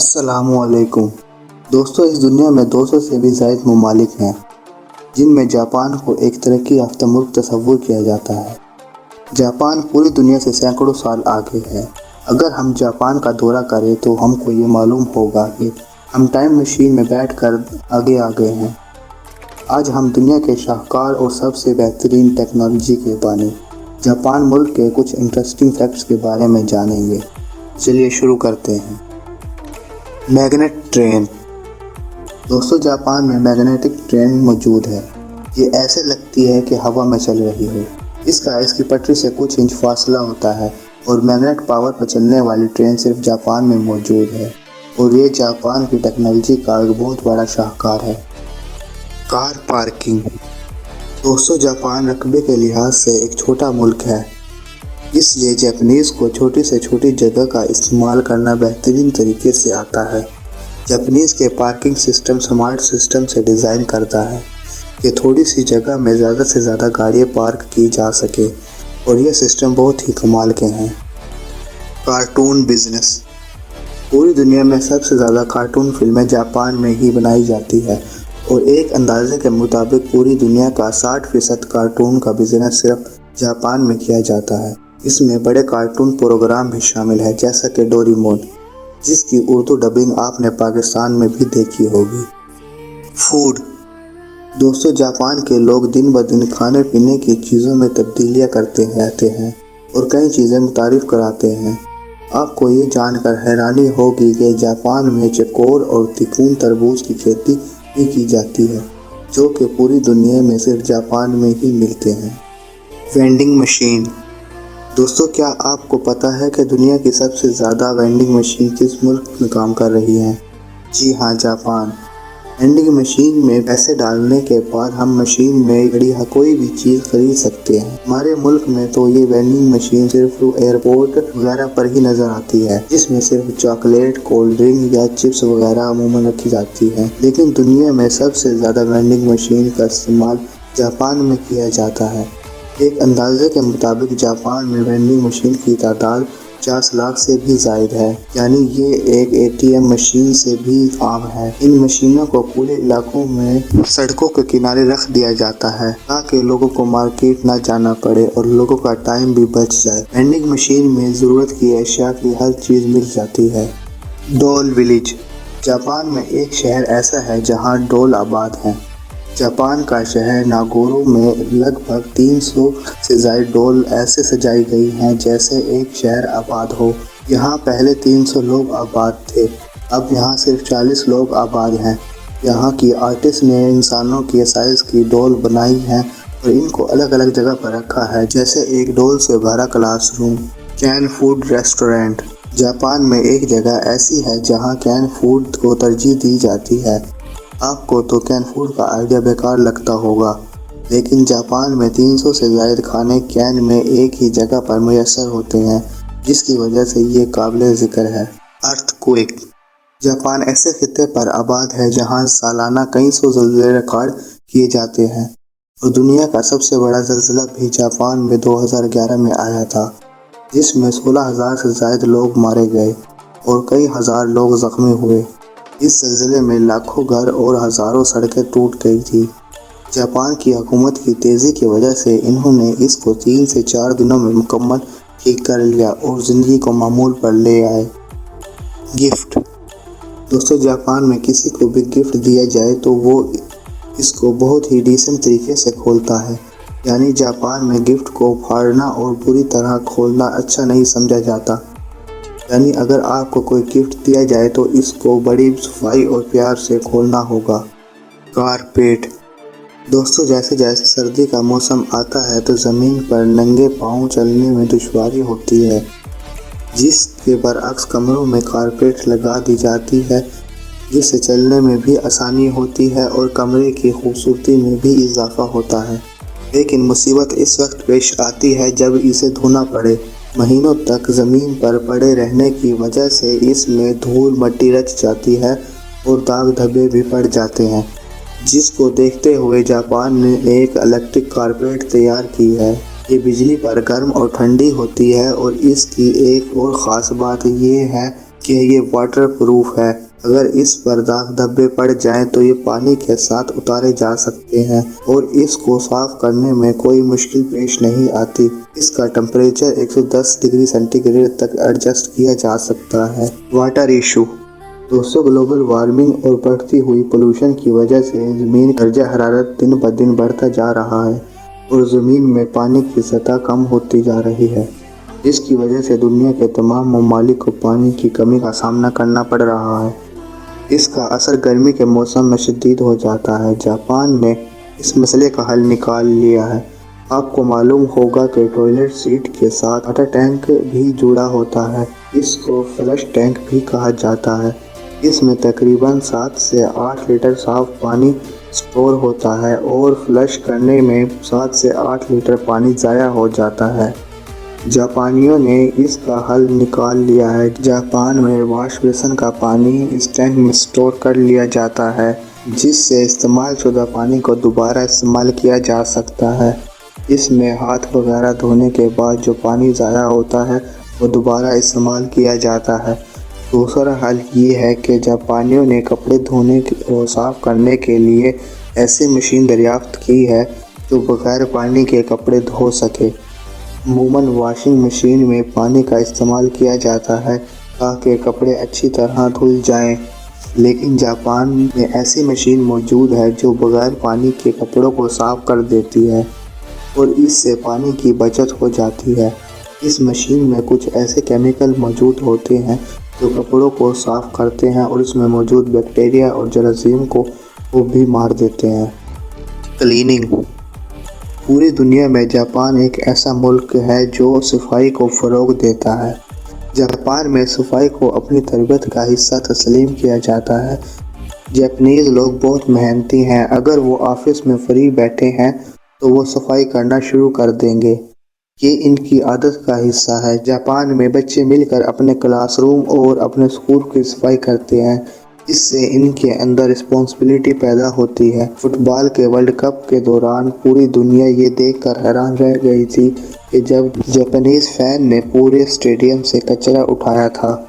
السلام علیکم دوستو، اس دنیا میں 200 سے بھی زائد ممالک ہیں جن میں جاپان کو ایک ترقی یافتہ ملک تصور کیا جاتا ہے۔ جاپان پوری دنیا سے سینکڑوں سال آگے ہے۔ اگر ہم جاپان کا دورہ کریں تو ہم کو یہ معلوم ہوگا کہ ہم ٹائم مشین میں بیٹھ کر آگے آ گئے ہیں۔ آج ہم دنیا کے شاہکار اور سب سے بہترین ٹیکنالوجی کے بانی جاپان ملک کے کچھ انٹرسٹنگ فیکٹس کے بارے میں جانیں گے۔ چلیے شروع کرتے ہیں۔ Magnet train. دوستو، جاپان میں میگنیٹک ٹرین موجود ہے۔ یہ ایسے لگتی ہے کہ ہوا میں چل رہی ہو۔ اس کی پٹری سے کچھ انچ فاصلہ ہوتا ہے اور میگنیٹ پاور پر چلنے والی ٹرین صرف جاپان میں موجود ہے اور یہ جاپان کی ٹیکنالوجی کا ایک بہت بڑا شاہکار ہے۔ Car parking. دوستو، جاپان رقبے کے لحاظ سے ایک چھوٹا ملک ہے، اس لیے جاپنیز کو چھوٹی سے چھوٹی جگہ کا استعمال کرنا بہترین طریقے سے آتا ہے۔ جاپنیز کے پارکنگ سسٹم سمارٹ سسٹم سے ڈیزائن کرتا ہے کہ تھوڑی سی جگہ میں زیادہ سے زیادہ گاڑیاں پارک کی جا سکے اور یہ سسٹم بہت ہی کمال کے ہیں۔ Cartoon business. پوری دنیا میں سب سے زیادہ کارٹون فلمیں جاپان میں ہی بنائی جاتی ہے اور ایک اندازے کے مطابق پوری دنیا کا 60% کارٹون کا بزنس صرف جاپان میں کیا جاتا ہے۔ اس میں بڑے کارٹون پروگرام بھی شامل ہیں، جیسا کہ ڈوریمون، جس کی اردو ڈبنگ آپ نے پاکستان میں بھی دیکھی ہوگی۔ فوڈ۔ دوستو، جاپان کے لوگ دن بدن کھانے پینے کی چیزوں میں تبدیلیاں کرتے رہتے ہیں اور کئی چیزیں متعارف کراتے ہیں۔ آپ کو یہ جان کر حیرانی ہوگی کہ جاپان میں چکور اور تکون تربوز کی کھیتی بھی کی جاتی ہے، جو کہ پوری دنیا میں صرف جاپان میں ہی ملتے ہیں۔ Vending machine. دوستو، کیا آپ کو پتہ ہے کہ دنیا کی سب سے زیادہ وینڈنگ مشین کس ملک میں کام کر رہی ہیں؟ جی ہاں، جاپان۔ وینڈنگ مشین میں پیسے ڈالنے کے بعد ہم مشین میں پڑی کوئی بھی چیز خرید سکتے ہیں۔ ہمارے ملک میں تو یہ وینڈنگ مشین صرف ایئرپورٹ وغیرہ پر ہی نظر آتی ہے، جس میں صرف چاکلیٹ، کولڈ ڈرنک یا چپس وغیرہ عموماً رکھی جاتی ہے، لیکن دنیا میں سب سے زیادہ وینڈنگ مشین کا استعمال جاپان میں کیا جاتا ہے۔ ایک اندازے کے مطابق جاپان میں وینڈنگ مشین کی تعداد 50 لاکھ سے بھی زائد ہے، یعنی یہ ایک ATM مشین سے بھی عام ہے۔ ان مشینوں کو کھلے علاقوں میں سڑکوں کے کنارے رکھ دیا جاتا ہے تاکہ لوگوں کو مارکیٹ نہ جانا پڑے اور لوگوں کا ٹائم بھی بچ جائے۔ وینڈنگ مشین میں ضرورت کی اشیاء کی ہر چیز مل جاتی ہے۔ ڈول ولیج۔ جاپان میں ایک شہر ایسا ہے جہاں ڈول آباد ہیں۔ جاپان کا شہر ناگورو میں لگ بھگ 300 سے زائد ڈول ایسے سجائی گئی ہیں جیسے ایک شہر آباد ہو۔ یہاں پہلے 300 لوگ آباد تھے، اب یہاں صرف 40 لوگ آباد ہیں۔ یہاں کی آرٹسٹ نے انسانوں کے سائز کی ڈول بنائی ہیں اور ان کو الگ الگ جگہ پر رکھا ہے، جیسے ایک ڈول سے بھرا class room. Can food restaurant. Japan میں ایک جگہ ایسی ہے جہاں کین فوڈ کو ترجیح دی جاتی ہے۔ آپ کو تو کین فوڈ کا آئیڈیا بیکار لگتا ہوگا، لیکن جاپان میں 300 سے زائد کھانے کین میں ایک ہی جگہ پر میسر ہوتے ہیں، جس کی وجہ سے یہ قابل ذکر ہے۔ ارتھ کوئک۔ جاپان ایسے خطے پر آباد ہے جہاں سالانہ کئی سو زلزلے ریکارڈ کیے جاتے ہیں اور دنیا کا سب سے بڑا زلزلہ بھی جاپان میں 2011 میں آیا تھا، جس میں 16,000 سے زائد لوگ مارے گئے اور کئی ہزار لوگ زخمی ہوئے۔ اس زلزلے میں لاکھوں گھر اور ہزاروں سڑکیں ٹوٹ گئی تھی۔ جاپان کی حکومت کی تیزی کی وجہ سے انہوں نے اس کو 3 سے 4 دنوں میں مکمل ٹھیک کر لیا اور زندگی کو معمول پر لے آئے۔ گفٹ۔ دوستو، جاپان میں کسی کو بھی گفٹ دیا جائے تو وہ اس کو بہت ہی ڈیسنٹ طریقے سے کھولتا ہے، یعنی جاپان میں گفٹ کو پھاڑنا اور بری طرح کھولنا اچھا نہیں سمجھا جاتا۔ یعنی اگر آپ کو کوئی گفٹ دیا جائے تو اس کو بڑی صفائی اور پیار سے کھولنا ہوگا۔ کارپیٹ۔ دوستو، جیسے جیسے سردی کا موسم آتا ہے تو زمین پر ننگے پاؤں چلنے میں دشواری ہوتی ہے، جس کے برعکس کمروں میں کارپیٹ لگا دی جاتی ہے، جس سے چلنے میں بھی آسانی ہوتی ہے اور کمرے کی خوبصورتی میں بھی اضافہ ہوتا ہے۔ لیکن مصیبت اس وقت پیش آتی ہے جب اسے دھونا پڑے۔ مہینوں تک زمین پر پڑے رہنے کی وجہ سے اس میں دھول مٹی رچ جاتی ہے اور داغ دھبے بھی پڑ جاتے ہیں، جس کو دیکھتے ہوئے جاپان نے ایک الیکٹرک کارپیٹ تیار کی ہے۔ یہ بجلی پر گرم اور ٹھنڈی ہوتی ہے اور اس کی ایک اور خاص بات یہ ہے کہ یہ واٹر پروف ہے، اگر اس پر داغ دھبے پڑ جائیں تو یہ پانی کے ساتھ اتارے جا سکتے ہیں اور اس کو صاف کرنے میں کوئی مشکل پیش نہیں آتی۔ اس کا ٹمپریچر 110 ڈگری سینٹی گریڈ تک ایڈجسٹ کیا جا سکتا ہے۔ Water issue. دوستو، گلوبل وارمنگ اور بڑھتی ہوئی پولوشن کی وجہ سے زمین کا درجہ حرارت دن بدن بڑھتا جا رہا ہے اور زمین میں پانی کی سطح کم ہوتی جا رہی ہے، جس کی وجہ سے دنیا کے تمام ممالک کو پانی کی کمی کا سامنا کرنا پڑ رہا ہے۔ اس کا اثر گرمی کے موسم میں شدید ہو جاتا ہے۔ جاپان نے اس مسئلے کا حل نکال لیا ہے۔ آپ کو معلوم ہوگا کہ ٹوائلٹ سیٹ کے ساتھ واٹر ٹینک بھی جڑا ہوتا ہے۔ اس کو فلش ٹینک بھی کہا جاتا ہے۔ اس میں تقریباً 7 سے 8 لیٹر صاف پانی سٹور ہوتا ہے اور فلش کرنے میں 7 سے 8 لیٹر پانی ضائع ہو جاتا ہے۔ جاپانیوں نے اس کا حل نکال لیا ہے۔ جاپان میں واش بیسن کا پانی اس ٹینک میں سٹور کر لیا جاتا ہے، جس سے استعمال شدہ پانی کو دوبارہ استعمال کیا جا سکتا ہے۔ اس میں ہاتھ وغیرہ دھونے کے بعد جو پانی ضائع ہوتا ہے وہ دوبارہ استعمال کیا جاتا ہے۔ دوسرا حل یہ ہے کہ جاپانیوں نے کپڑے دھونے اور صاف کرنے کے لیے ایسی مشین دریافت کی ہے جو بغیر پانی کے کپڑے دھو سکے۔ عموماً واشنگ مشین میں پانی کا استعمال کیا جاتا ہے تاکہ کپڑے اچھی طرح دھل جائیں، لیکن جاپان میں ایسی مشین موجود ہے جو بغیر پانی کے کپڑوں کو صاف کر دیتی ہے اور اس سے پانی کی بچت ہو جاتی ہے۔ اس مشین میں کچھ ایسے کیمیکل موجود ہوتے ہیں جو کپڑوں کو صاف کرتے ہیں اور اس میں موجود بیکٹیریا اور جراثیم کو بھی مار دیتے ہیں۔ کلیننگ۔ پوری دنیا میں جاپان ایک ایسا ملک ہے جو صفائی کو فروغ دیتا ہے۔ جاپان میں صفائی کو اپنی تربیت کا حصہ تسلیم کیا جاتا ہے۔ جاپانیز لوگ بہت محنتی ہیں۔ اگر وہ آفس میں فری بیٹھے ہیں تو وہ صفائی کرنا شروع کر دیں گے۔ یہ ان کی عادت کا حصہ ہے۔ جاپان میں بچے مل کر اپنے کلاس روم اور اپنے اسکول کی صفائی کرتے ہیں۔ اس سے ان کے اندر رسپانسبلٹی پیدا ہوتی ہے۔ فٹ بال کے ورلڈ کپ کے دوران پوری دنیا یہ دیکھ کر حیران رہ گئی تھی کہ جب جاپانیز فین نے پورے اسٹیڈیم سے کچرا اٹھایا تھا۔